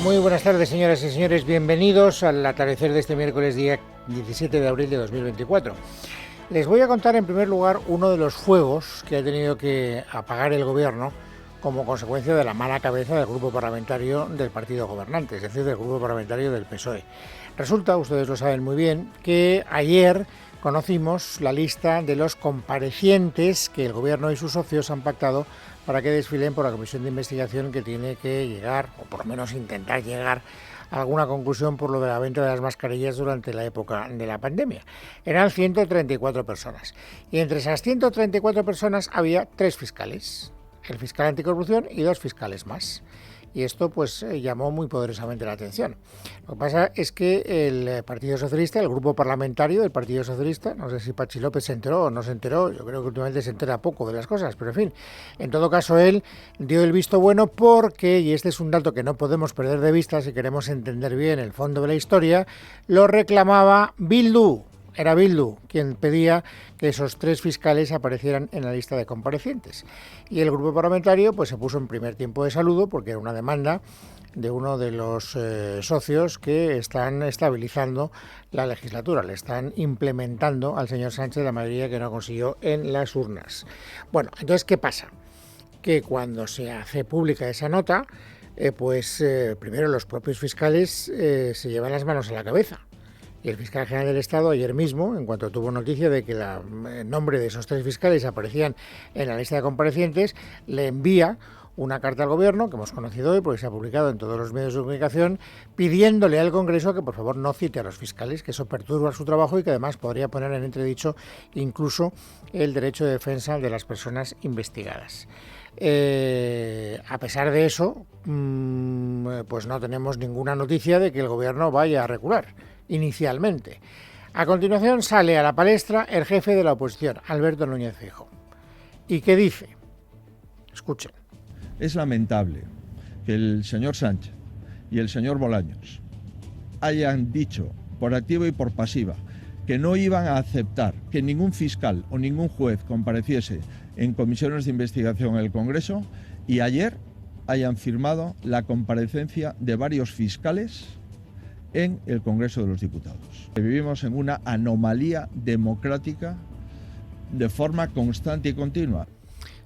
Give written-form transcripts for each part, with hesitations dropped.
Muy buenas tardes, señoras y señores. Bienvenidos al atardecer de este miércoles, día 17 de abril de 2024. Les voy a contar, en primer lugar, uno de los fuegos que ha tenido que apagar el Gobierno como consecuencia de la mala cabeza del grupo parlamentario del partido gobernante, es decir, del grupo parlamentario del PSOE. Resulta, ustedes lo saben muy bien, que ayer conocimos la lista de los comparecientes que el Gobierno y sus socios han pactado para que desfilen por la comisión de investigación que tiene que llegar, o por lo menos intentar llegar, a alguna conclusión por lo de la venta de las mascarillas durante la época de la pandemia. Eran 134 personas. Y entre esas 134 personas había 3 fiscales. El fiscal anticorrupción y 2 fiscales más. Y esto pues llamó muy poderosamente la atención. Lo que pasa es que el Partido Socialista, el grupo parlamentario del Partido Socialista, no sé si Patxi López se enteró o no se enteró, yo creo que últimamente se entera poco de las cosas, pero en fin, en todo caso él dio el visto bueno porque, y este es un dato que no podemos perder de vista si queremos entender bien el fondo de la historia, lo reclamaba Bildu. Era Bildu quien pedía que esos 3 fiscales aparecieran en la lista de comparecientes. Y el grupo parlamentario pues se puso en primer tiempo de saludo porque era una demanda de uno de los socios que están estabilizando la legislatura, le están implementando al señor Sánchez la mayoría que no consiguió en las urnas. Bueno, entonces, ¿qué pasa? Que cuando se hace pública esa nota, primero los propios fiscales se llevan las manos a la cabeza. Y el fiscal general del Estado ayer mismo, en cuanto tuvo noticia de que el nombre de esos 3 fiscales aparecían en la lista de comparecientes, le envía una carta al Gobierno, que hemos conocido hoy porque se ha publicado en todos los medios de comunicación, pidiéndole al Congreso que por favor no cite a los fiscales, que eso perturba su trabajo y que además podría poner en entredicho incluso el derecho de defensa de las personas investigadas. A pesar de eso, pues no tenemos ninguna noticia de que el Gobierno vaya a recular inicialmente. A continuación sale a la palestra el jefe de la oposición, Alberto Núñez Feijóo. ¿Y qué dice? Escuchen. Es lamentable que el señor Sánchez y el señor Bolaños hayan dicho por activa y por pasiva que no iban a aceptar que ningún fiscal o ningún juez compareciese en comisiones de investigación en el Congreso y ayer hayan firmado la comparecencia de varios fiscales en el Congreso de los Diputados. Vivimos en una anomalía democrática de forma constante y continua.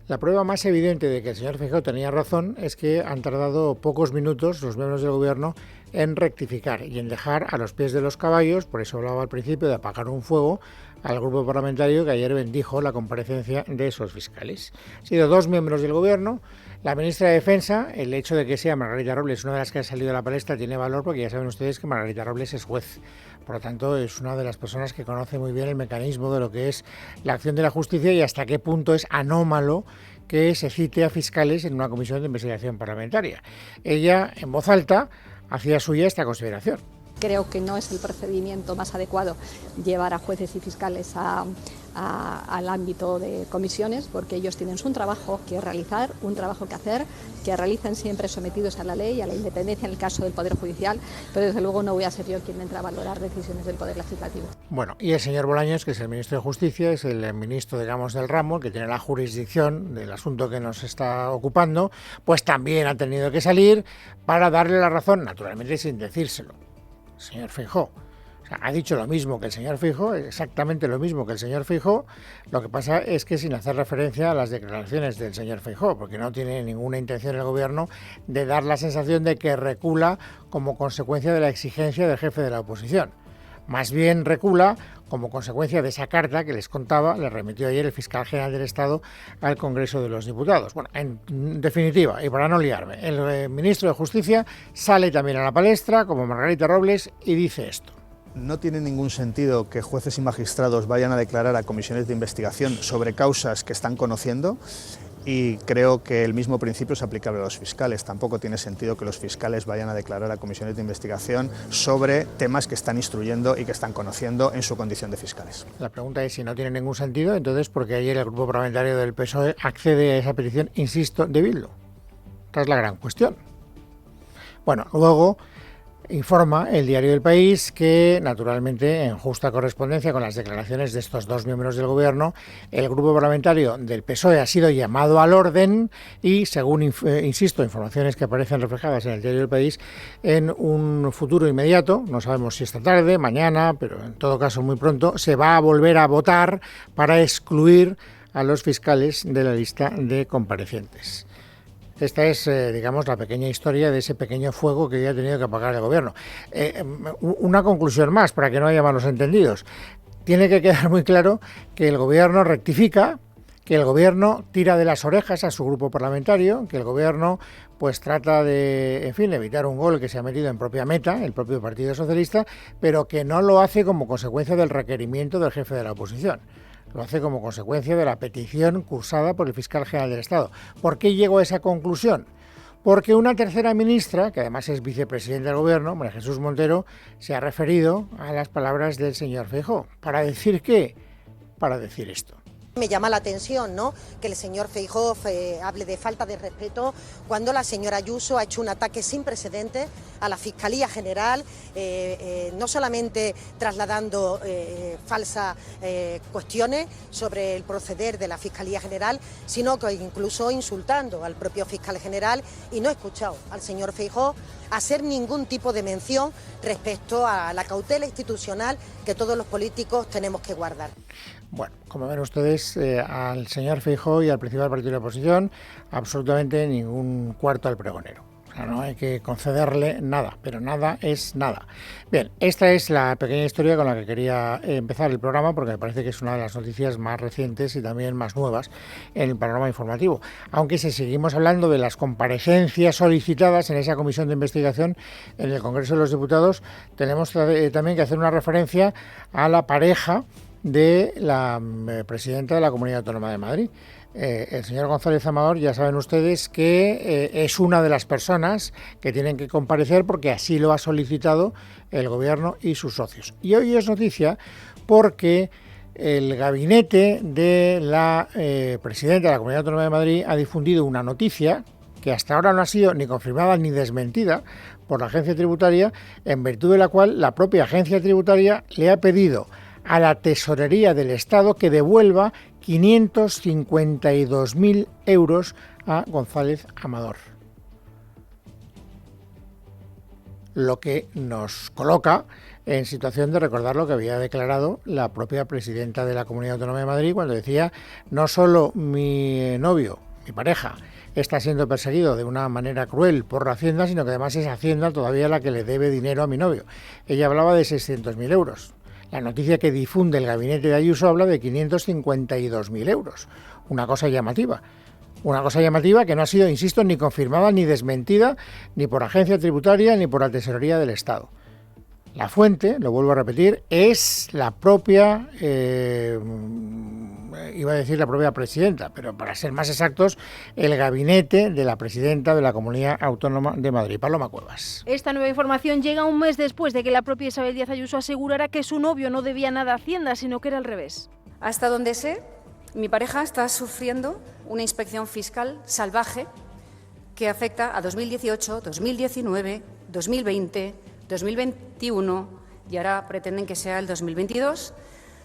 La prueba más evidente de que el señor Feijóo tenía razón es que han tardado pocos minutos los miembros del Gobierno en rectificar y en dejar a los pies de los caballos, por eso hablaba al principio de apagar un fuego, al grupo parlamentario que ayer bendijo la comparecencia de esos fiscales. Han sido 2 miembros del Gobierno. La ministra de Defensa, el hecho de que sea Margarita Robles una de las que ha salido a la palestra tiene valor porque ya saben ustedes que Margarita Robles es juez. Por lo tanto, es una de las personas que conoce muy bien el mecanismo de lo que es la acción de la justicia y hasta qué punto es anómalo que se cite a fiscales en una comisión de investigación parlamentaria. Ella, en voz alta, hacía suya esta consideración. Creo que no es el procedimiento más adecuado llevar a jueces y fiscales al ámbito de comisiones, porque ellos tienen un trabajo que realizar, un trabajo que hacer, que realizan siempre sometidos a la ley, a la independencia en el caso del Poder Judicial, pero desde luego no voy a ser yo quien entre a valorar decisiones del Poder Legislativo. Bueno, y el señor Bolaños, que es el ministro de Justicia, es el ministro, digamos, del ramo, que tiene la jurisdicción del asunto que nos está ocupando, pues también ha tenido que salir para darle la razón, naturalmente sin decírselo. Señor Feijóo. O sea, ha dicho lo mismo que el señor Feijóo, exactamente lo mismo que el señor Feijóo. Lo que pasa es que sin hacer referencia a las declaraciones del señor Feijóo, porque no tiene ninguna intención el Gobierno de dar la sensación de que recula como consecuencia de la exigencia del jefe de la oposición. Más bien recula como consecuencia de esa carta que les contaba, le remitió ayer el fiscal general del Estado al Congreso de los Diputados. Bueno, en definitiva, y para no liarme, el ministro de Justicia sale también a la palestra, como Margarita Robles, y dice esto. No tiene ningún sentido que jueces y magistrados vayan a declarar a comisiones de investigación sobre causas que están conociendo. Y creo que el mismo principio es aplicable a los fiscales. Tampoco tiene sentido que los fiscales vayan a declarar a comisiones de investigación sobre temas que están instruyendo y que están conociendo en su condición de fiscales. La pregunta es si no tiene ningún sentido, entonces ¿por qué ayer el grupo parlamentario del PSOE accede a esa petición, insisto, de Bildu? Esta es la gran cuestión. Bueno, luego Informa el diario El País que, naturalmente, en justa correspondencia con las declaraciones de estos dos miembros del Gobierno, el grupo parlamentario del PSOE ha sido llamado al orden y, según, insisto, informaciones que aparecen reflejadas en el diario El País, en un futuro inmediato, no sabemos si esta tarde, mañana, pero en todo caso muy pronto, se va a volver a votar para excluir a los fiscales de la lista de comparecientes. Esta es, digamos, la pequeña historia de ese pequeño fuego que ya ha tenido que apagar el Gobierno. Una conclusión más, para que no haya malos entendidos. Tiene que quedar muy claro que el Gobierno rectifica, que el Gobierno tira de las orejas a su grupo parlamentario, que el Gobierno pues trata de, en fin, evitar un gol que se ha metido en propia meta, el propio Partido Socialista, pero que no lo hace como consecuencia del requerimiento del jefe de la oposición. Lo hace como consecuencia de la petición cursada por el fiscal general del Estado. ¿Por qué llegó a esa conclusión? Porque una tercera ministra, que además es vicepresidenta del Gobierno, María Jesús Montero, se ha referido a las palabras del señor Feijóo. ¿Para decir qué? Para decir esto. Me llama la atención, ¿no?, que el señor Feijóo hable de falta de respeto cuando la señora Ayuso ha hecho un ataque sin precedentes a la Fiscalía General, no solamente trasladando falsas cuestiones sobre el proceder de la Fiscalía General, sino que incluso insultando al propio fiscal general, y no he escuchado al señor Feijóo hacer ningún tipo de mención respecto a la cautela institucional que todos los políticos tenemos que guardar. Bueno, como ven ustedes, al señor Feijóo y al principal partido de la oposición, absolutamente ningún cuarto al pregonero. O sea, no hay que concederle nada, pero nada es nada. Bien, esta es la pequeña historia con la que quería empezar el programa, porque me parece que es una de las noticias más recientes y también más nuevas en el panorama informativo. Aunque si seguimos hablando de las comparecencias solicitadas en esa comisión de investigación en el Congreso de los Diputados, tenemos también que hacer una referencia a la pareja de la presidenta de la Comunidad Autónoma de Madrid. El señor González Amador, ya saben ustedes que es una de las personas que tienen que comparecer porque así lo ha solicitado el Gobierno y sus socios. Y hoy es noticia porque el gabinete de la presidenta de la Comunidad Autónoma de Madrid ha difundido una noticia que hasta ahora no ha sido ni confirmada ni desmentida por la agencia tributaria, en virtud de la cual la propia agencia tributaria le ha pedido a la Tesorería del Estado que devuelva 552.000 euros a González Amador. Lo que nos coloca en situación de recordar lo que había declarado la propia presidenta de la Comunidad Autónoma de Madrid cuando decía: no solo mi novio, mi pareja, está siendo perseguido de una manera cruel por la Hacienda, sino que además es Hacienda todavía la que le debe dinero a mi novio. Ella hablaba de 600.000 euros. La noticia que difunde el gabinete de Ayuso habla de 552.000 euros. Una cosa llamativa que no ha sido, insisto, ni confirmada ni desmentida ni por agencia tributaria ni por la Tesorería del Estado. La fuente, lo vuelvo a repetir, es la propia, iba a decir la propia presidenta, pero para ser más exactos, el gabinete de la presidenta de la Comunidad Autónoma de Madrid, Paloma Cuevas. Esta nueva información llega un mes después de que la propia Isabel Díaz Ayuso asegurara que su novio no debía nada a Hacienda, sino que era al revés. Hasta donde sé, mi pareja está sufriendo una inspección fiscal salvaje que afecta a 2018, 2019, 2020, 2021 y ahora pretenden que sea el 2022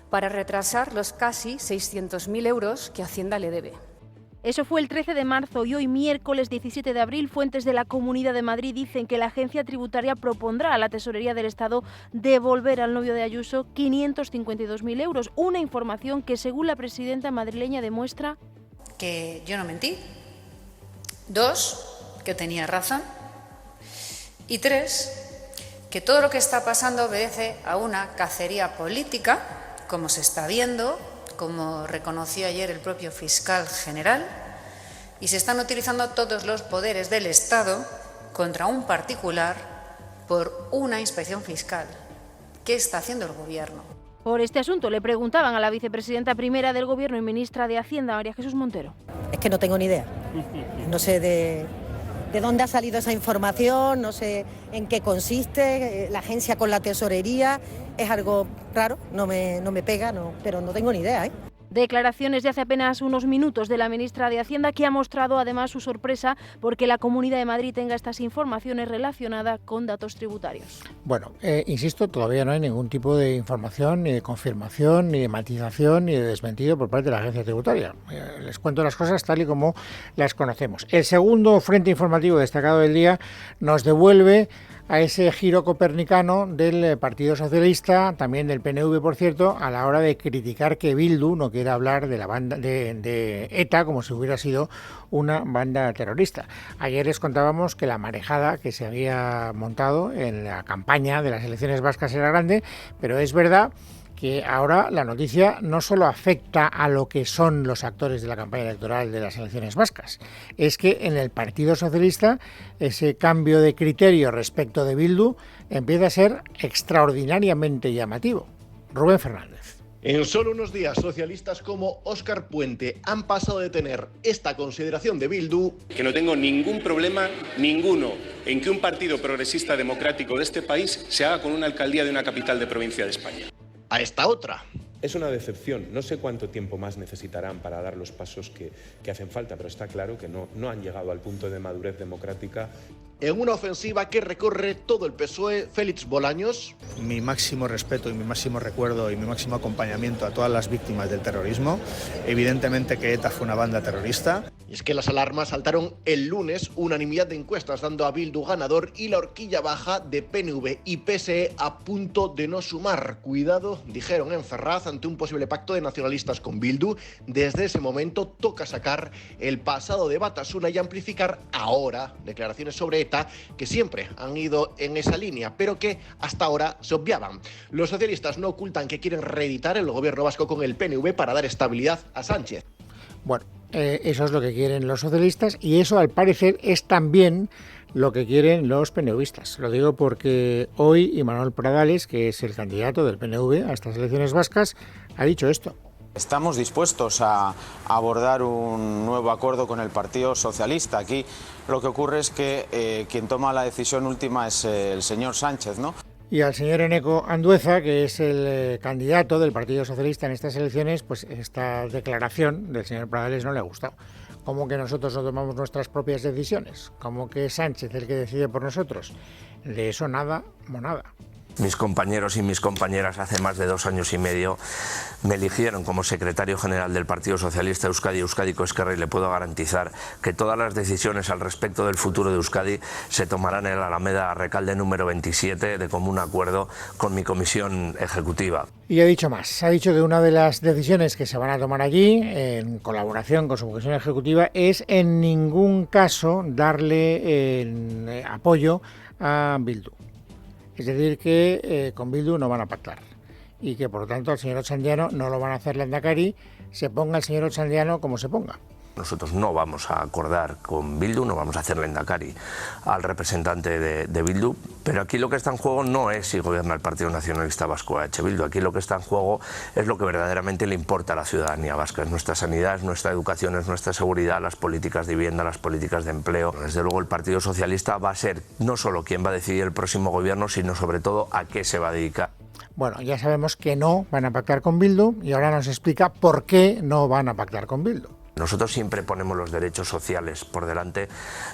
para retrasar los casi 600.000 euros que Hacienda le debe. Eso fue el 13 de marzo y hoy, miércoles 17 de abril, fuentes de la Comunidad de Madrid dicen que la agencia tributaria propondrá a la Tesorería del Estado devolver al novio de Ayuso 552.000 euros, una información que, según la presidenta madrileña, demuestra que yo no mentí, 2, que tenía razón, y 3, que todo lo que está pasando obedece a una cacería política, como se está viendo, como reconoció ayer el propio fiscal general, y se están utilizando todos los poderes del Estado contra un particular por una inspección fiscal. ¿Qué está haciendo el Gobierno? Por este asunto le preguntaban a la vicepresidenta primera del Gobierno y ministra de Hacienda, María Jesús Montero. Es que no tengo ni idea. No sé de dónde ha salido esa información, no sé en qué consiste, la agencia con la tesorería, es algo raro, no me pega, pero no tengo ni idea, ¿eh? Declaraciones de hace apenas unos minutos de la ministra de Hacienda, que ha mostrado además su sorpresa porque la Comunidad de Madrid tenga estas informaciones relacionadas con datos tributarios. Bueno, insisto, todavía no hay ningún tipo de información, ni de confirmación, ni de matización, ni de desmentido por parte de la agencia tributaria. Les cuento las cosas tal y como las conocemos. El segundo frente informativo destacado del día nos devuelve a ese giro copernicano del Partido Socialista, también del PNV, por cierto, a la hora de criticar que Bildu no quiera hablar de la banda de ETA como si hubiera sido una banda terrorista. Ayer les contábamos que la marejada que se había montado en la campaña de las elecciones vascas era grande, pero es verdad que ahora la noticia no solo afecta a lo que son los actores de la campaña electoral de las elecciones vascas, es que en el Partido Socialista ese cambio de criterio respecto de Bildu empieza a ser extraordinariamente llamativo. Rubén Fernández. En solo unos días, socialistas como Óscar Puente han pasado de tener esta consideración de Bildu, que no tengo ningún problema, ninguno, en que un partido progresista democrático de este país se haga con una alcaldía de una capital de provincia de España, a esta otra. Es una decepción. No sé cuánto tiempo más necesitarán para dar los pasos que hacen falta, pero está claro que no han llegado al punto de madurez democrática. En una ofensiva que recorre todo el PSOE, Félix Bolaños. Mi máximo respeto y mi máximo recuerdo y mi máximo acompañamiento a todas las víctimas del terrorismo. Evidentemente que ETA fue una banda terrorista. Y es que las alarmas saltaron el lunes, unanimidad de encuestas dando a Bildu ganador y la horquilla baja de PNV y PSE a punto de no sumar. Cuidado, dijeron en Ferraz, ante un posible pacto de nacionalistas con Bildu. Desde ese momento toca sacar el pasado de Batasuna y amplificar ahora declaraciones sobre ETA que siempre han ido en esa línea, pero que hasta ahora se obviaban. Los socialistas no ocultan que quieren reeditar el gobierno vasco con el PNV para dar estabilidad a Sánchez. Bueno, eso es lo que quieren los socialistas y eso al parecer es también lo que quieren los PNVistas. Lo digo porque hoy Imanol Pradales, que es el candidato del PNV a estas elecciones vascas, ha dicho esto. Estamos dispuestos a abordar un nuevo acuerdo con el Partido Socialista. Aquí lo que ocurre es que quien toma la decisión última es el señor Sánchez, ¿no? Y al señor Eneko Andueza, que es el candidato del Partido Socialista en estas elecciones, pues esta declaración del señor Pradales no le ha gustado. ¿Cómo que nosotros no tomamos nuestras propias decisiones? ¿Cómo que Sánchez el que decide por nosotros? De eso nada, monada. Mis compañeros y mis compañeras hace más de 2 años y medio me eligieron como secretario general del Partido Socialista Euskadi, Euskadiko Ezkerra, y le puedo garantizar que todas las decisiones al respecto del futuro de Euskadi se tomarán en la Alameda Recalde número 27 de común acuerdo con mi comisión ejecutiva. Y ha dicho más, ha dicho que una de las decisiones que se van a tomar allí, en colaboración con su comisión ejecutiva, es en ningún caso darle apoyo a Bildu. Es decir, que con Bildu no van a pactar y que, por lo tanto, al señor Otxandiano no lo van a hacer Lehendakari, se ponga el señor Otxandiano como se ponga. Nosotros no vamos a acordar con Bildu, no vamos a hacer Lehendakari al representante de Bildu, pero aquí lo que está en juego no es si gobierna el Partido Nacionalista Vasco o H. Bildu, aquí lo que está en juego es lo que verdaderamente le importa a la ciudadanía vasca, es nuestra sanidad, es nuestra educación, es nuestra seguridad, las políticas de vivienda, las políticas de empleo. Desde luego el Partido Socialista va a ser no solo quien va a decidir el próximo gobierno, sino sobre todo a qué se va a dedicar. Bueno, ya sabemos que no van a pactar con Bildu y ahora nos explica por qué no van a pactar con Bildu. Nosotros siempre ponemos los derechos sociales por delante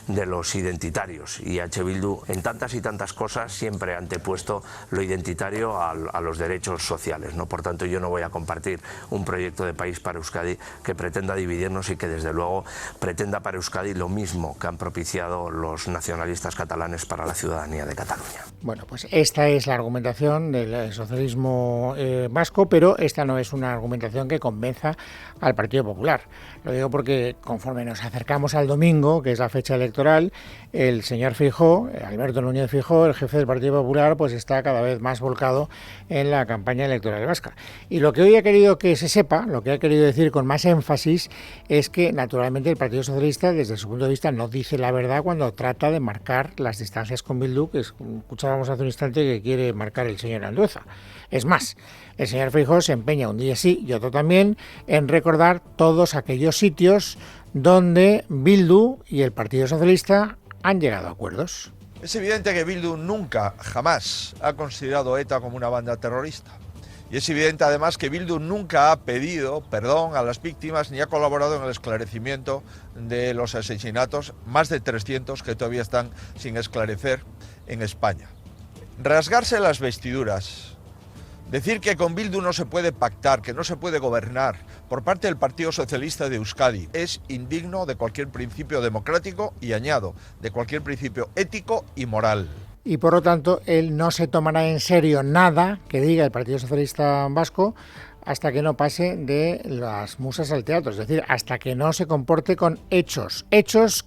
de los identitarios y H. Bildu en tantas y tantas cosas siempre ha antepuesto lo identitario a los derechos sociales, ¿no? Por tanto, yo no voy a compartir un proyecto de país para Euskadi que pretenda dividirnos y que desde luego pretenda para Euskadi lo mismo que han propiciado los nacionalistas catalanes para la ciudadanía de Cataluña. Bueno, pues esta es la argumentación del socialismo vasco, pero esta no es una argumentación que convenza al Partido Popular. Lo digo porque conforme nos acercamos al domingo, que es la fecha electoral, el señor Feijóo, Alberto Núñez Feijóo, el jefe del Partido Popular, pues está cada vez más volcado en la campaña electoral vasca. Y lo que hoy ha querido que se sepa, lo que ha querido decir con más énfasis, es que naturalmente el Partido Socialista, desde su punto de vista, no dice la verdad cuando trata de marcar las distancias con Bildu, que escuchábamos hace un instante que quiere marcar el señor Andueza. Es más, el señor Feijóo se empeña un día sí y otro también en recordar todos aquellos sitios donde Bildu y el Partido Socialista han llegado a acuerdos. Es evidente que Bildu nunca, jamás, ha considerado ETA como una banda terrorista. Y es evidente además que Bildu nunca ha pedido perdón a las víctimas ni ha colaborado en el esclarecimiento de los asesinatos, más de 300 que todavía están sin esclarecer en España. Rasgarse las vestiduras, decir que con Bildu no se puede pactar, que no se puede gobernar por parte del Partido Socialista de Euskadi es indigno de cualquier principio democrático y, añado, de cualquier principio ético y moral. Y por lo tanto, él no se tomará en serio nada que diga el Partido Socialista Vasco hasta que no pase de las musas al teatro, es decir, hasta que no se comporte con hechos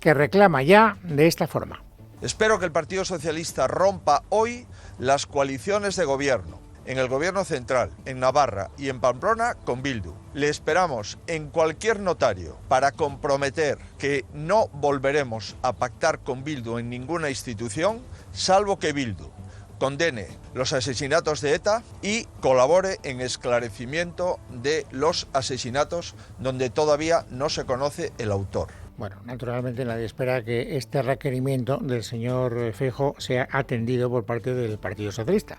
que reclama ya de esta forma. Espero que el Partido Socialista rompa hoy las coaliciones de gobierno, en el gobierno central, en Navarra y en Pamplona con Bildu. Le esperamos en cualquier notario para comprometer que no volveremos a pactar con Bildu en ninguna institución, salvo que Bildu condene los asesinatos de ETA y colabore en esclarecimiento de los asesinatos donde todavía no se conoce el autor. Bueno, naturalmente nadie espera que este requerimiento del señor Feijóo sea atendido por parte del Partido Socialista.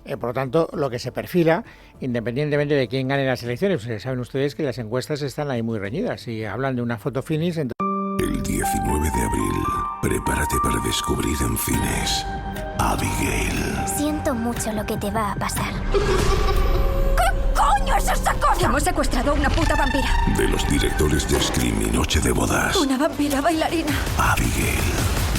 Por lo tanto, lo que se perfila, independientemente de quién gane las elecciones, pues saben ustedes que las encuestas están ahí muy reñidas y hablan de una foto finish. El 19 de abril, prepárate para descubrir en cines Abigail. Siento mucho lo que te va a pasar. ¡Coño es esa cosa! Hemos secuestrado a una puta vampira. De los directores de Scream y Noche de Bodas. Una vampira bailarina. Abigail.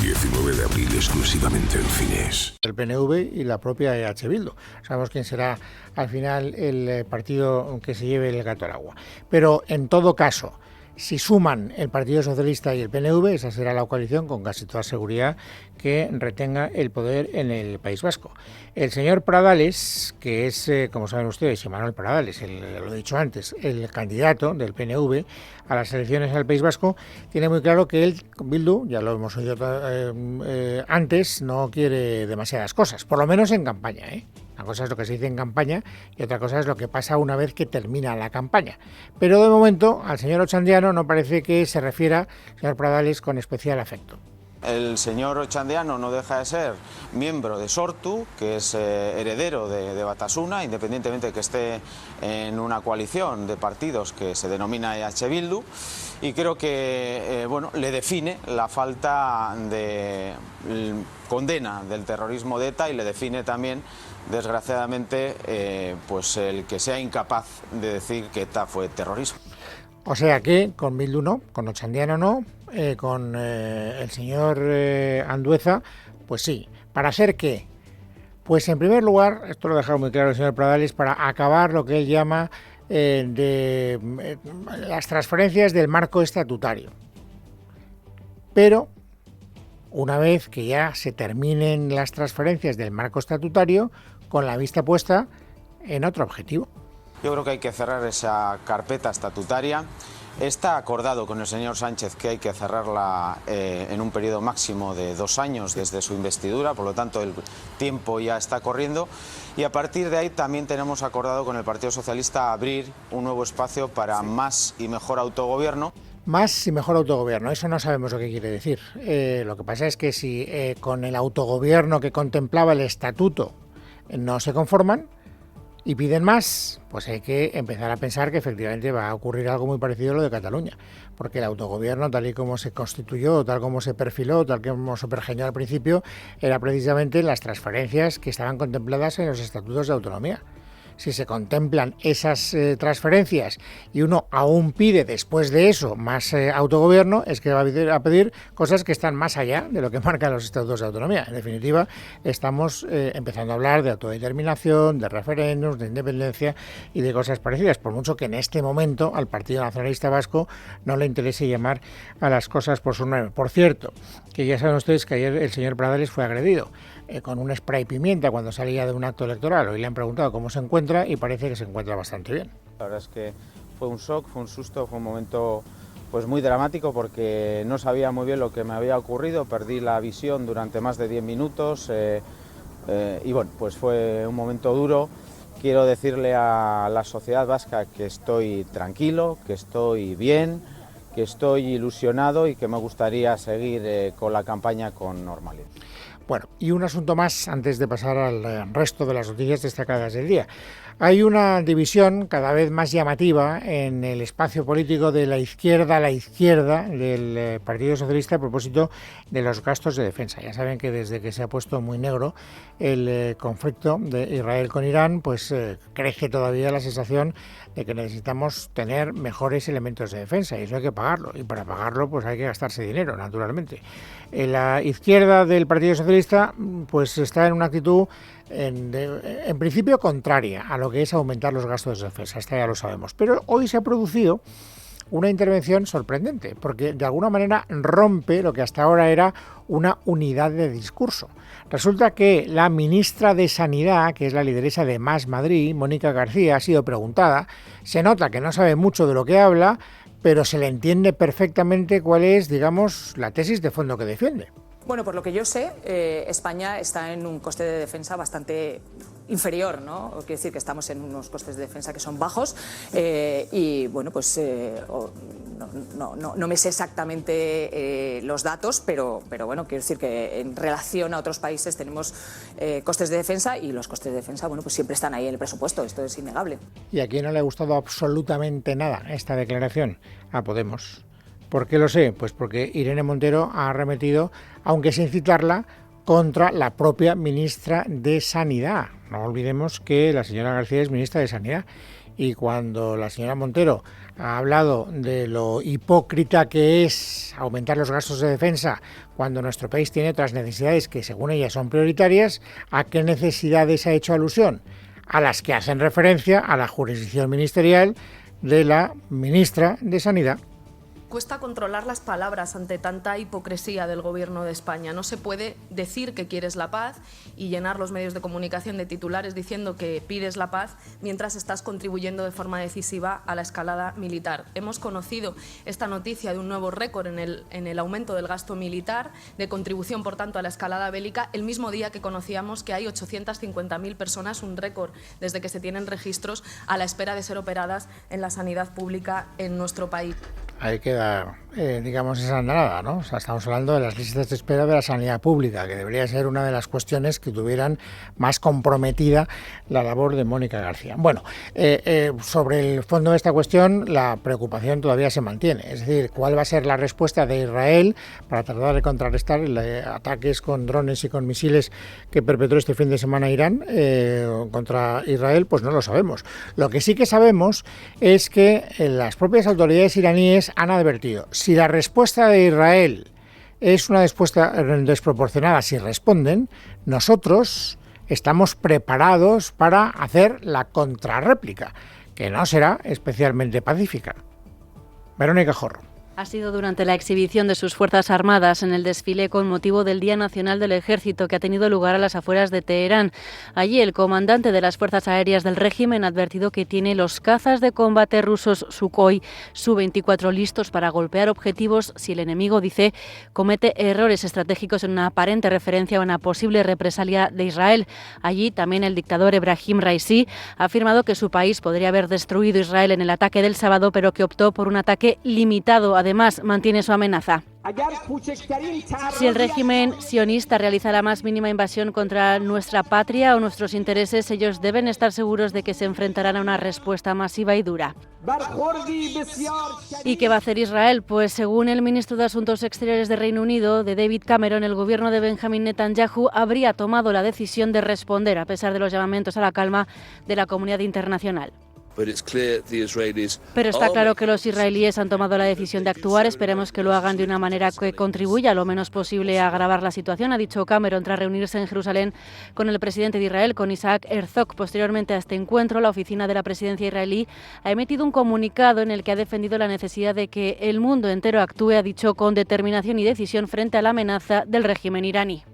19 de abril exclusivamente en cines. El PNV y la propia EH Bildu. Sabemos quién será al final el partido que se lleve el gato al agua. Pero en todo caso, si suman el Partido Socialista y el PNV, esa será la coalición con casi toda seguridad que retenga el poder en el País Vasco. El señor Pradales, que es, como saben ustedes, Manuel Pradales, lo he dicho antes, el candidato del PNV a las elecciones en el País Vasco, tiene muy claro que él, con Bildu, ya lo hemos oído antes, no quiere demasiadas cosas, por lo menos en campaña, ¿eh? Una cosa es lo que se dice en campaña y otra cosa es lo que pasa una vez que termina la campaña. Pero de momento al señor Ochandiano no parece que se refiera, señor Pradales, con especial afecto. El señor Ochandiano no deja de ser miembro de Sortu, que es heredero de Batasuna, independientemente de que esté en una coalición de partidos que se denomina EH Bildu, y creo que le define la falta de condena del terrorismo de ETA y le define también, desgraciadamente, el que sea incapaz de decir que ETA fue terrorismo. O sea que con Bildu no, con Ochandiano no, con el señor Andueza, pues sí. ¿Para hacer qué? Pues en primer lugar, esto lo ha dejado muy claro el señor Pradales, para acabar lo que él llama las transferencias del marco estatutario. Pero una vez que ya se terminen las transferencias del marco estatutario, con la vista puesta en otro objetivo. Yo creo que hay que cerrar esa carpeta estatutaria. Está acordado con el señor Sánchez que hay que cerrarla en un periodo máximo de 2 años desde su investidura, por lo tanto el tiempo ya está corriendo, y a partir de ahí también tenemos acordado con el Partido Socialista abrir un nuevo espacio para más y mejor autogobierno. Más y mejor autogobierno, eso no sabemos lo que quiere decir. Lo que pasa es que si con el autogobierno que contemplaba el estatuto no se conforman y piden más, pues hay que empezar a pensar que efectivamente va a ocurrir algo muy parecido a lo de Cataluña, porque el autogobierno, tal y como se constituyó, tal como se perfiló, tal como se pergeñó al principio, era precisamente las transferencias que estaban contempladas en los estatutos de autonomía. Si se contemplan esas transferencias y uno aún pide después de eso más autogobierno, es que va a pedir cosas que están más allá de lo que marcan los estatutos de autonomía. En definitiva, estamos empezando a hablar de autodeterminación, de referéndums, de independencia y de cosas parecidas, por mucho que en este momento al Partido Nacionalista Vasco no le interese llamar a las cosas por su nombre. Por cierto, que ya saben ustedes que ayer el señor Pradales fue agredido con un spray pimienta cuando salía de un acto electoral. Hoy le han preguntado cómo se encuentra y parece que se encuentra bastante bien. La verdad es que fue un shock, fue un susto, fue un momento muy dramático porque no sabía muy bien lo que me había ocurrido, perdí la visión durante más de 10 minutos y pues fue un momento duro. Quiero decirle a la sociedad vasca que estoy tranquilo, que estoy bien, que estoy ilusionado y que me gustaría seguir con la campaña con normalidad. Bueno, y un asunto más antes de pasar al resto de las noticias destacadas del día. Hay una división cada vez más llamativa en el espacio político de la izquierda a la izquierda del Partido Socialista a propósito de los gastos de defensa. Ya saben que desde que se ha puesto muy negro el conflicto de Israel con Irán, pues crece todavía la sensación de que necesitamos tener mejores elementos de defensa y eso hay que pagarlo. Y para pagarlo pues hay que gastarse dinero, naturalmente. La izquierda del Partido Socialista pues está en una actitud en principio contraria a lo que es aumentar los gastos de defensa, esto ya lo sabemos. Pero hoy se ha producido una intervención sorprendente, porque de alguna manera rompe lo que hasta ahora era una unidad de discurso. Resulta que la ministra de Sanidad, que es la lideresa de Más Madrid, Mónica García, ha sido preguntada. Se nota que no sabe mucho de lo que habla, pero se le entiende perfectamente cuál es, digamos, la tesis de fondo que defiende. Bueno, por lo que yo sé, España está en un coste de defensa bastante inferior, ¿no? Quiere decir que estamos en unos costes de defensa que son bajos y, bueno, pues no me sé exactamente los datos, pero bueno, quiero decir que en relación a otros países tenemos costes de defensa y los costes de defensa, bueno, pues siempre están ahí en el presupuesto, esto es innegable. ¿Y a quién no le ha gustado absolutamente nada esta declaración? A Podemos. ¿Por qué lo sé? Pues porque Irene Montero ha arremetido, aunque sin citarla, contra la propia ministra de Sanidad. No olvidemos que la señora García es ministra de Sanidad y cuando la señora Montero ha hablado de lo hipócrita que es aumentar los gastos de defensa cuando nuestro país tiene otras necesidades que según ella son prioritarias, ¿a qué necesidades ha hecho alusión? A las que hacen referencia a la jurisdicción ministerial de la ministra de Sanidad. Cuesta controlar las palabras ante tanta hipocresía del Gobierno de España. No se puede decir que quieres la paz y llenar los medios de comunicación de titulares diciendo que pides la paz mientras estás contribuyendo de forma decisiva a la escalada militar. Hemos conocido esta noticia de un nuevo récord en el aumento del gasto militar, de contribución, por tanto, a la escalada bélica, el mismo día que conocíamos que hay 850.000 personas, un récord desde que se tienen registros, a la espera de ser operadas en la sanidad pública en nuestro país. Ahí queda, digamos, esa andanada, ¿no? O sea, estamos hablando de las listas de espera de la sanidad pública, que debería ser una de las cuestiones que tuvieran más comprometida la labor de Mónica García. Bueno, sobre el fondo de esta cuestión, la preocupación todavía se mantiene. Es decir, ¿cuál va a ser la respuesta de Israel para tratar de contrarrestar ataques con drones y con misiles que perpetró este fin de semana Irán contra Israel? Pues no lo sabemos. Lo que sí que sabemos es que las propias autoridades iraníes han advertido, si la respuesta de Israel es una respuesta desproporcionada, si responden, nosotros estamos preparados para hacer la contrarréplica, que no será especialmente pacífica. Verónica Jorro. Ha sido durante la exhibición de sus Fuerzas Armadas en el desfile con motivo del Día Nacional del Ejército que ha tenido lugar a las afueras de Teherán. Allí el comandante de las Fuerzas Aéreas del régimen ha advertido que tiene los cazas de combate rusos Sukhoi Su-24 listos para golpear objetivos si el enemigo, dice, comete errores estratégicos en una aparente referencia a una posible represalia de Israel. Allí también el dictador Ebrahim Raisi ha afirmado que su país podría haber destruido Israel en el ataque del sábado, pero que optó por un ataque limitado. Además, mantiene su amenaza. Si el régimen sionista realiza la más mínima invasión contra nuestra patria o nuestros intereses, ellos deben estar seguros de que se enfrentarán a una respuesta masiva y dura. ¿Y qué va a hacer Israel? Pues según el ministro de Asuntos Exteriores de Reino Unido, de David Cameron, el gobierno de Benjamin Netanyahu habría tomado la decisión de responder a pesar de los llamamientos a la calma de la comunidad internacional. Pero está claro que los israelíes han tomado la decisión de actuar. Esperemos que lo hagan de una manera que contribuya lo menos posible a agravar la situación, ha dicho Cameron tras reunirse en Jerusalén con el presidente de Israel, con Isaac Herzog. Posteriormente a este encuentro, la oficina de la presidencia israelí ha emitido un comunicado en el que ha defendido la necesidad de que el mundo entero actúe, ha dicho, con determinación y decisión frente a la amenaza del régimen iraní.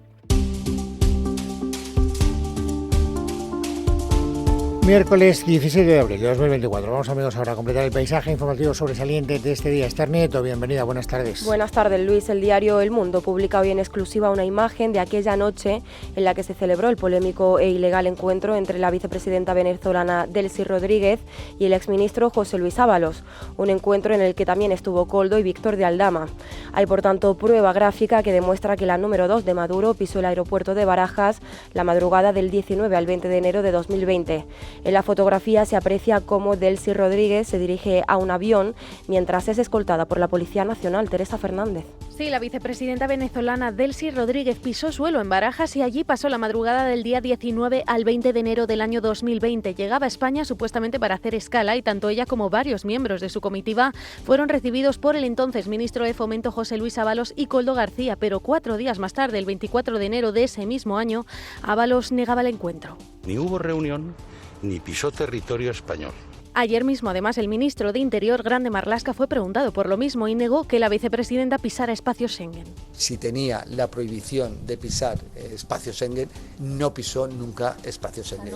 Miércoles 17 de abril de 2024. Vamos, amigos, ahora a completar el paisaje informativo sobresaliente de este día. Esther Nieto, bienvenida, buenas tardes. Buenas tardes, Luis. El diario El Mundo publica hoy en exclusiva una imagen de aquella noche en la que se celebró el polémico e ilegal encuentro entre la vicepresidenta venezolana Delcy Rodríguez y el exministro José Luis Ábalos. Un encuentro en el que también estuvo Koldo y Víctor de Aldama. Hay, por tanto, prueba gráfica que demuestra que la número 2 de Maduro pisó el aeropuerto de Barajas la madrugada del 19 al 20 de enero de 2020. En la fotografía se aprecia cómo Delcy Rodríguez se dirige a un avión mientras es escoltada por la Policía Nacional. Teresa Fernández. Sí, la vicepresidenta venezolana Delcy Rodríguez pisó suelo en Barajas y allí pasó la madrugada del día 19 al 20 de enero del año 2020. Llegaba a España supuestamente para hacer escala y tanto ella como varios miembros de su comitiva fueron recibidos por el entonces ministro de Fomento José Luis Ábalos y Koldo García, pero 4 días más tarde, el 24 de enero de ese mismo año, Ábalos negaba el encuentro. Ni hubo reunión ni pisó territorio español. Ayer mismo, además, el ministro de Interior, Grande Marlaska, fue preguntado por lo mismo y negó que la vicepresidenta pisara espacio Schengen. Si tenía la prohibición de pisar espacio Schengen, no pisó nunca espacio Schengen.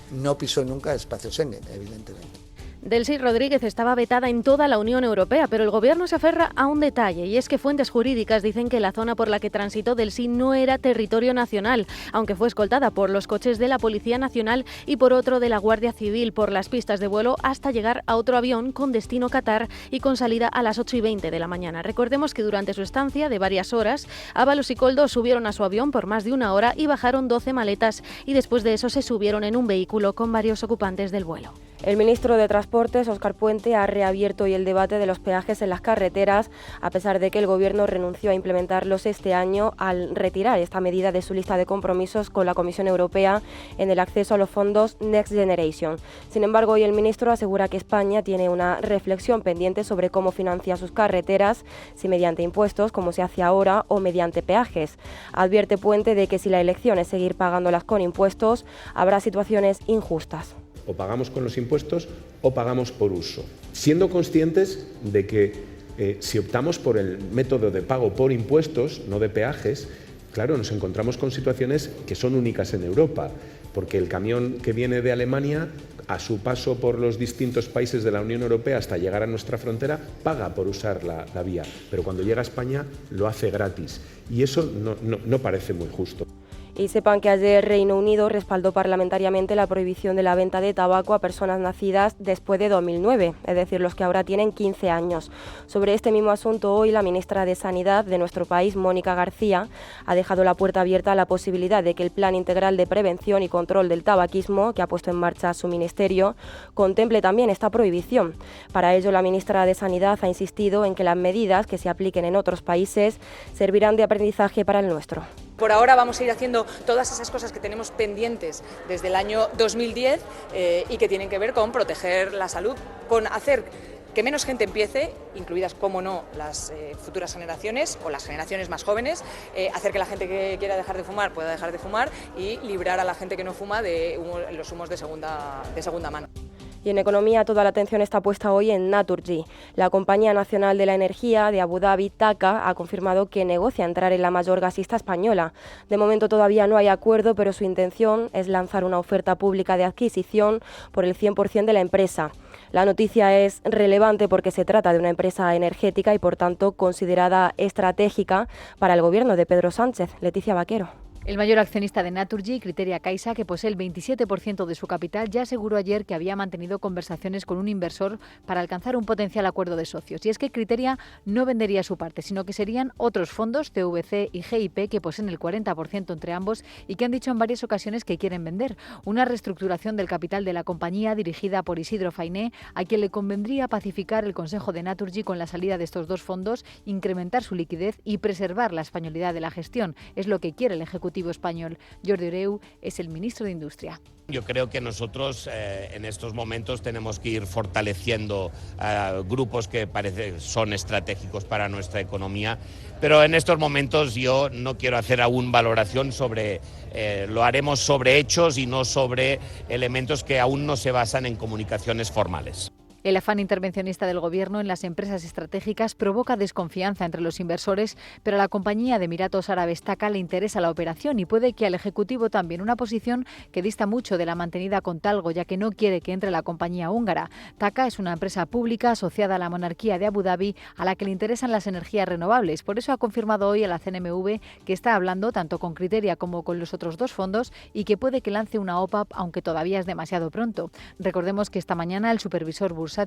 No pisó nunca espacio Schengen, evidentemente. Delcy Rodríguez estaba vetada en toda la Unión Europea, pero el Gobierno se aferra a un detalle, y es que fuentes jurídicas dicen que la zona por la que transitó Delcy no era territorio nacional, aunque fue escoltada por los coches de la Policía Nacional y por otro de la Guardia Civil por las pistas de vuelo hasta llegar a otro avión con destino Qatar y con salida a las 8:20 de la mañana. Recordemos que durante su estancia de varias horas, Ábalos y Koldo subieron a su avión por más de una hora y bajaron 12 maletas, y después de eso se subieron en un vehículo con varios ocupantes del vuelo. El ministro de Transportes, Óscar Puente, ha reabierto hoy el debate de los peajes en las carreteras, a pesar de que el Gobierno renunció a implementarlos este año al retirar esta medida de su lista de compromisos con la Comisión Europea en el acceso a los fondos Next Generation. Sin embargo, hoy el ministro asegura que España tiene una reflexión pendiente sobre cómo financia sus carreteras, si mediante impuestos, como se hace ahora, o mediante peajes. Advierte Puente de que si la elección es seguir pagándolas con impuestos, habrá situaciones injustas. O pagamos con los impuestos o pagamos por uso, siendo conscientes de que si optamos por el método de pago por impuestos, no de peajes, claro, nos encontramos con situaciones que son únicas en Europa, porque el camión que viene de Alemania, a su paso por los distintos países de la Unión Europea hasta llegar a nuestra frontera, paga por usar la vía, pero cuando llega a España lo hace gratis, y eso no parece muy justo. Y sepan que ayer Reino Unido respaldó parlamentariamente la prohibición de la venta de tabaco a personas nacidas después de 2009, es decir, los que ahora tienen 15 años. Sobre este mismo asunto, hoy la ministra de Sanidad de nuestro país, Mónica García, ha dejado la puerta abierta a la posibilidad de que el Plan Integral de Prevención y Control del Tabaquismo, que ha puesto en marcha su ministerio, contemple también esta prohibición. Para ello, la ministra de Sanidad ha insistido en que las medidas que se apliquen en otros países servirán de aprendizaje para el nuestro. Por ahora vamos a ir haciendo todas esas cosas que tenemos pendientes desde el año 2010 y que tienen que ver con proteger la salud, con hacer que menos gente empiece, incluidas, como no, las futuras generaciones o las generaciones más jóvenes, hacer que la gente que quiera dejar de fumar pueda dejar de fumar y librar a la gente que no fuma de los humos de segunda mano. Y en economía, toda la atención está puesta hoy en Naturgy. La Compañía Nacional de la Energía de Abu Dhabi, TAQA, ha confirmado que negocia entrar en la mayor gasista española. De momento todavía no hay acuerdo, pero su intención es lanzar una oferta pública de adquisición por el 100% de la empresa. La noticia es relevante porque se trata de una empresa energética y, por tanto, considerada estratégica para el gobierno de Pedro Sánchez. Leticia Vaquero. El mayor accionista de Naturgy, Criteria Caixa, que posee el 27% de su capital, ya aseguró ayer que había mantenido conversaciones con un inversor para alcanzar un potencial acuerdo de socios. Y es que Criteria no vendería su parte, sino que serían otros fondos, TVC y GIP, que poseen el 40% entre ambos y que han dicho en varias ocasiones que quieren vender. Una reestructuración del capital de la compañía dirigida por Isidro Fainé, a quien le convendría pacificar el consejo de Naturgy con la salida de estos dos fondos, incrementar su liquidez y preservar la españolidad de la gestión. Es lo que quiere el Ejecutivo español. Jordi Hereu es el ministro de Industria. Yo creo que nosotros en estos momentos tenemos que ir fortaleciendo grupos que son estratégicos para nuestra economía, pero en estos momentos yo no quiero hacer aún valoración sobre, lo haremos sobre hechos y no sobre elementos que aún no se basan en comunicaciones formales. El afán intervencionista del Gobierno en las empresas estratégicas provoca desconfianza entre los inversores, pero a la compañía de Emiratos Árabes TAQA le interesa la operación y puede que al Ejecutivo también, una posición que dista mucho de la mantenida con Talgo, ya que no quiere que entre la compañía húngara. TAQA es una empresa pública asociada a la monarquía de Abu Dhabi, a la que le interesan las energías renovables. Por eso ha confirmado hoy a la CNMV que está hablando tanto con Criteria como con los otros dos fondos y que puede que lance una OPAP, aunque todavía es demasiado pronto. Recordemos que esta mañana el supervisor bursátil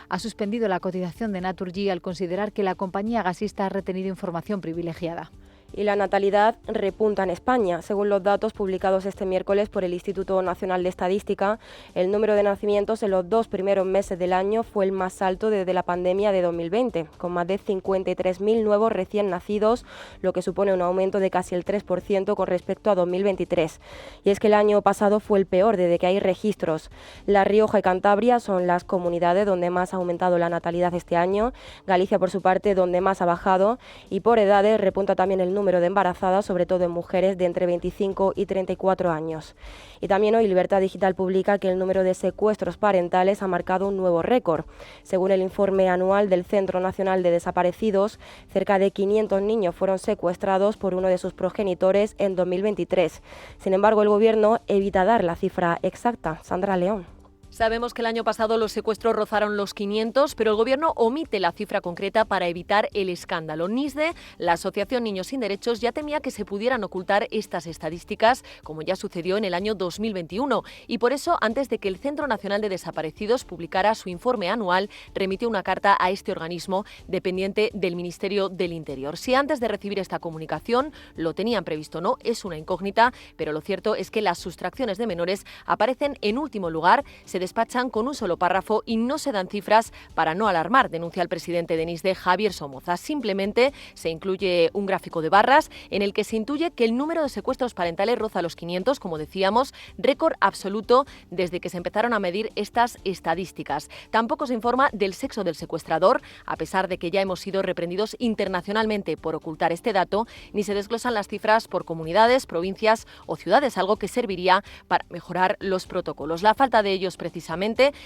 ha suspendido la cotización de Naturgy al considerar que la compañía gasista ha retenido información privilegiada. Y la natalidad repunta en España. Según los datos publicados este miércoles por el Instituto Nacional de Estadística, el número de nacimientos en los 2 primeros meses del año fue el más alto desde la pandemia de 2020, con más de 53.000 nuevos recién nacidos, lo que supone un aumento de casi el 3% con respecto a 2023. Y es que el año pasado fue el peor desde que hay registros. La Rioja y Cantabria son las comunidades donde más ha aumentado la natalidad este año, Galicia por su parte donde más ha bajado, y por edades repunta también el número de embarazadas, sobre todo en mujeres de entre 25 y 34 años. Y también hoy Libertad Digital publica que el número de secuestros parentales ha marcado un nuevo récord. Según el informe anual del Centro Nacional de Desaparecidos, cerca de 500 niños fueron secuestrados por uno de sus progenitores en 2023. Sin embargo, el Gobierno evita dar la cifra exacta. Sandra León. Sabemos que el año pasado los secuestros rozaron los 500, pero el Gobierno omite la cifra concreta para evitar el escándalo. NISDE, la Asociación Niños Sin Derechos, ya temía que se pudieran ocultar estas estadísticas, como ya sucedió en el año 2021. Y por eso, antes de que el Centro Nacional de Desaparecidos publicara su informe anual, remitió una carta a este organismo dependiente del Ministerio del Interior. Si antes de recibir esta comunicación lo tenían previsto o no, es una incógnita, pero lo cierto es que las sustracciones de menores aparecen en último lugar, se despachan con un solo párrafo y no se dan cifras para no alarmar, denuncia el presidente de NISDE, Javier Somoza. Simplemente se incluye un gráfico de barras en el que se intuye que el número de secuestros parentales roza los 500, como decíamos, récord absoluto desde que se empezaron a medir estas estadísticas. Tampoco se informa del sexo del secuestrador, a pesar de que ya hemos sido reprendidos internacionalmente por ocultar este dato, ni se desglosan las cifras por comunidades, provincias o ciudades, algo que serviría para mejorar los protocolos. La falta de ellos precisamente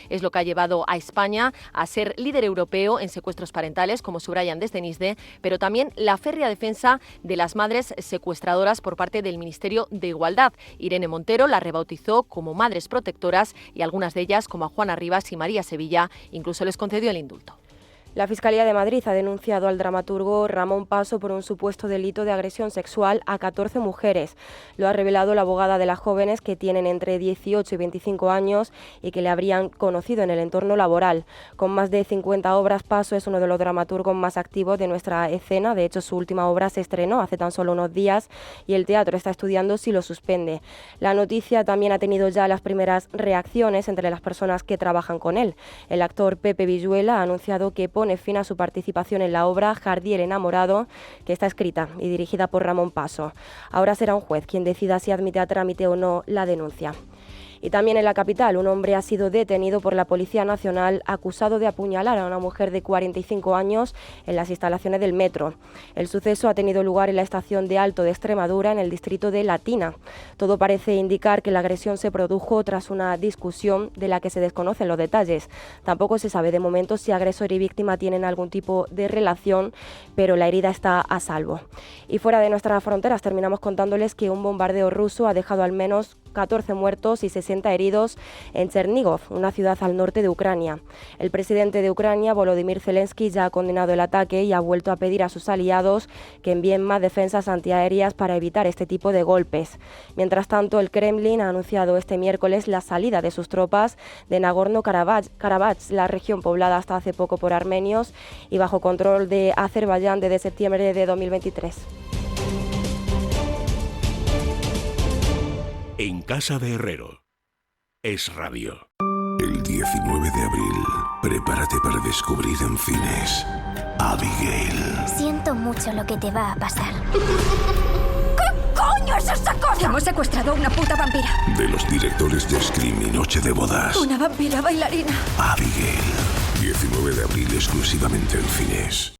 es lo que ha llevado a España a ser líder europeo en secuestros parentales, como subrayan desde NISDE, pero también la férrea defensa de las madres secuestradoras por parte del Ministerio de Igualdad. Irene Montero la rebautizó como madres protectoras y algunas de ellas, como a Juana Rivas y María Sevilla, incluso les concedió el indulto. La Fiscalía de Madrid ha denunciado al dramaturgo Ramón Paso por un supuesto delito de agresión sexual a 14 mujeres. Lo ha revelado la abogada de las jóvenes, que tienen entre 18 y 25 años y que le habrían conocido en el entorno laboral. Con más de 50 obras, Paso es uno de los dramaturgos más activos de nuestra escena. De hecho, su última obra se estrenó hace tan solo unos días y el teatro está estudiando si lo suspende. La noticia también ha tenido ya las primeras reacciones entre las personas que trabajan con él. El actor Pepe Villuela ha anunciado que pone fin a su participación en la obra Jardí el enamorado, que está escrita y dirigida por Ramón Paso. Ahora será un juez quien decida si admite a trámite o no la denuncia. Y también en la capital, un hombre ha sido detenido por la Policía Nacional acusado de apuñalar a una mujer de 45 años en las instalaciones del metro. El suceso ha tenido lugar en la estación de Alto de Extremadura, en el distrito de Latina. Todo parece indicar que la agresión se produjo tras una discusión de la que se desconocen los detalles. Tampoco se sabe de momento si agresor y víctima tienen algún tipo de relación, pero la herida está a salvo. Y fuera de nuestras fronteras terminamos contándoles que un bombardeo ruso ha dejado al menos 14 muertos y 60 heridos en Chernigov, una ciudad al norte de Ucrania. El presidente de Ucrania, Volodymyr Zelensky, ya ha condenado el ataque y ha vuelto a pedir a sus aliados que envíen más defensas antiaéreas para evitar este tipo de golpes. Mientras tanto, el Kremlin ha anunciado este miércoles la salida de sus tropas de Nagorno-Karabaj, la región poblada hasta hace poco por armenios y bajo control de Azerbaiyán desde septiembre de 2023. En casa de Herrero. Es radio. El 19 de abril, prepárate para descubrir en cines Abigail. Siento mucho lo que te va a pasar. ¿Qué coño es esa cosa? Hemos secuestrado a una puta vampira. De los directores de Scream y Noche de Bodas. Una vampira bailarina. Abigail. 19 de abril exclusivamente en cines.